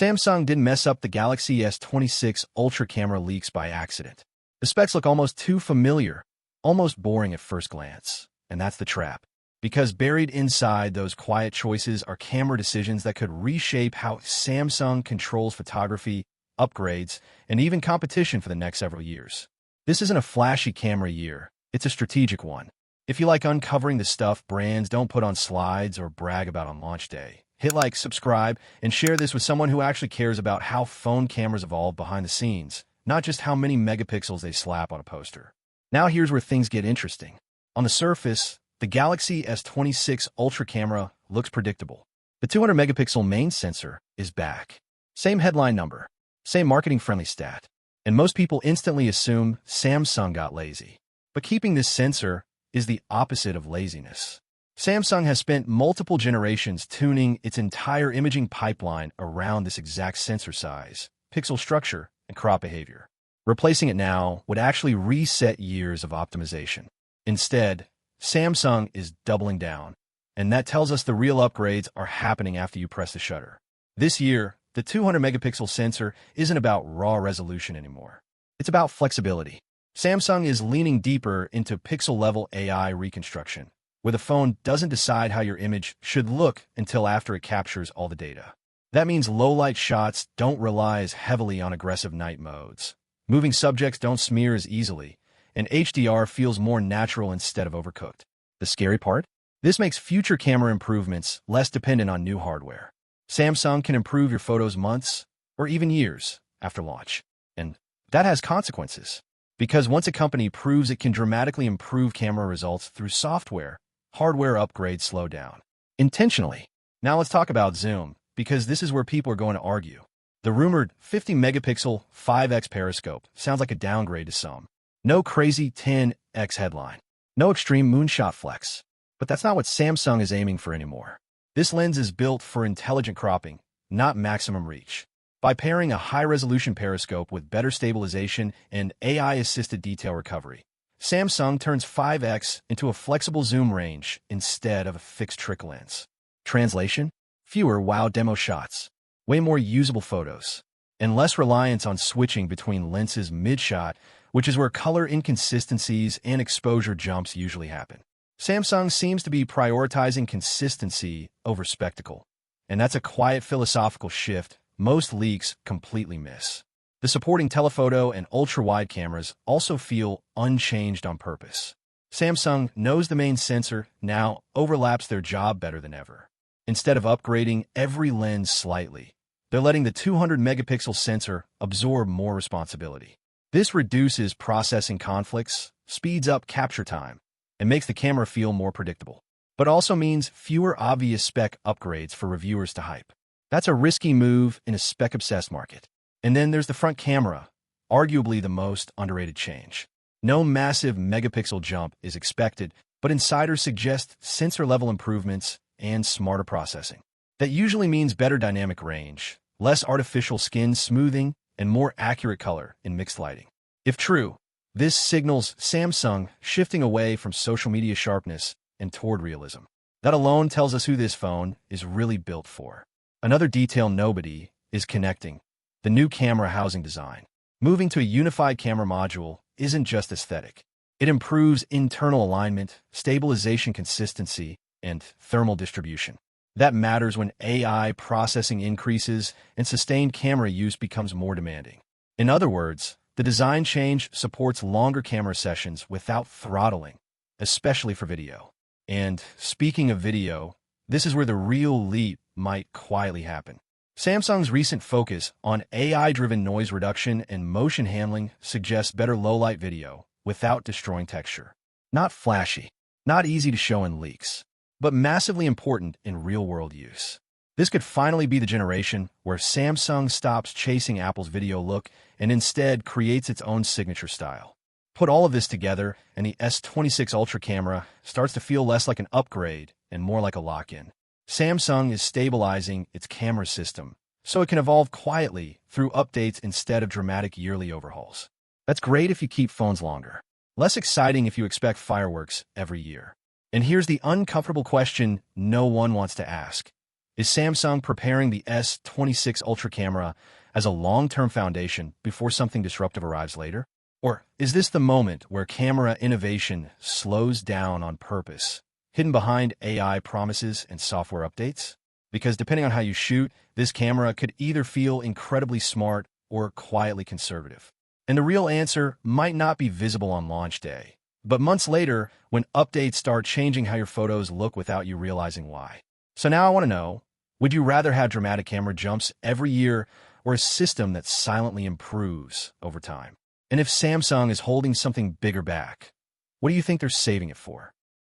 Samsung didn't mess up the Galaxy S26 Ultra camera leaks by accident. The specs look almost too familiar, almost boring at first glance. And that's the trap. Because buried inside those quiet choices are camera decisions that could reshape how Samsung controls photography, upgrades, and even competition for the next several years. This isn't a flashy camera year, it's a strategic one. If you like uncovering the stuff brands don't put on slides or brag about on launch day, hit like, subscribe, and share this with someone who actually cares about how phone cameras evolve behind the scenes, not just how many megapixels they slap on a poster. Now here's where things get interesting. On the surface, the Galaxy S26 Ultra camera looks predictable. The 200 megapixel main sensor is back. Same headline number, same marketing-friendly stat, and most people instantly assume Samsung got lazy. But keeping this sensor is the opposite of laziness. Samsung has spent multiple generations tuning its entire imaging pipeline around this exact sensor size, pixel structure, and crop behavior. Replacing it now would actually reset years of optimization. Instead, Samsung is doubling down, and that tells us the real upgrades are happening after you press the shutter. This year, the 200 megapixel sensor isn't about raw resolution anymore. It's about flexibility. Samsung is leaning deeper into pixel-level AI reconstruction, where the phone doesn't decide how your image should look until after it captures all the data. That means low-light shots don't rely as heavily on aggressive night modes. Moving subjects don't smear as easily, and HDR feels more natural instead of overcooked. The scary part? This makes future camera improvements less dependent on new hardware. Samsung can improve your photos months or even years after launch. And that has consequences. Because once a company proves it can dramatically improve camera results through software, hardware upgrades slow down. Intentionally. Now let's talk about zoom, because this is where people are going to argue. The rumored 50-megapixel 5x periscope sounds like a downgrade to some. No crazy 10x headline. No extreme moonshot flex. But that's not what Samsung is aiming for anymore. This lens is built for intelligent cropping, not maximum reach. By pairing a high-resolution periscope with better stabilization and AI-assisted detail recovery, Samsung turns 5x into a flexible zoom range instead of a fixed trick lens. Translation? Fewer wow demo shots, way more usable photos, and less reliance on switching between lenses mid-shot, which is where color inconsistencies and exposure jumps usually happen. Samsung seems to be prioritizing consistency over spectacle, and that's a quiet philosophical shift most leaks completely miss. The supporting telephoto and ultra-wide cameras also feel unchanged on purpose. Samsung knows the main sensor now overlaps their job better than ever. Instead of upgrading every lens slightly, they're letting the 200 megapixel sensor absorb more responsibility. This reduces processing conflicts, speeds up capture time, and makes the camera feel more predictable, but also means fewer obvious spec upgrades for reviewers to hype. That's a risky move in a spec-obsessed market. And then there's the front camera, arguably the most underrated change. No massive megapixel jump is expected, but insiders suggest sensor-level improvements and smarter processing. That usually means better dynamic range, less artificial skin smoothing, and more accurate color in mixed lighting. If true, this signals Samsung shifting away from social media sharpness and toward realism. That alone tells us who this phone is really built for. Another detail nobody is connecting: the new camera housing design. Moving to a unified camera module isn't just aesthetic. It improves internal alignment, stabilization consistency, and thermal distribution. That matters when AI processing increases and sustained camera use becomes more demanding. In other words, the design change supports longer camera sessions without throttling, especially for video. And speaking of video, this is where the real leap might quietly happen. Samsung's recent focus on AI-driven noise reduction and motion handling suggests better low-light video without destroying texture. Not flashy, not easy to show in leaks, but massively important in real-world use. This could finally be the generation where Samsung stops chasing Apple's video look and instead creates its own signature style. Put all of this together, and the S26 Ultra camera starts to feel less like an upgrade and more like a lock-in. Samsung is stabilizing its camera system so it can evolve quietly through updates instead of dramatic yearly overhauls. That's great if you keep phones longer. Less exciting if you expect fireworks every year. And here's the uncomfortable question no one wants to ask. Is Samsung preparing the S26 Ultra camera as a long-term foundation before something disruptive arrives later? Or is this the moment where camera innovation slows down on purpose, hidden behind AI promises and software updates? Because depending on how you shoot, this camera could either feel incredibly smart or quietly conservative. And the real answer might not be visible on launch day, but months later when updates start changing how your photos look without you realizing why. So now I want to know, would you rather have dramatic camera jumps every year or a system that silently improves over time? And if Samsung is holding something bigger back, what do you think they're saving it for?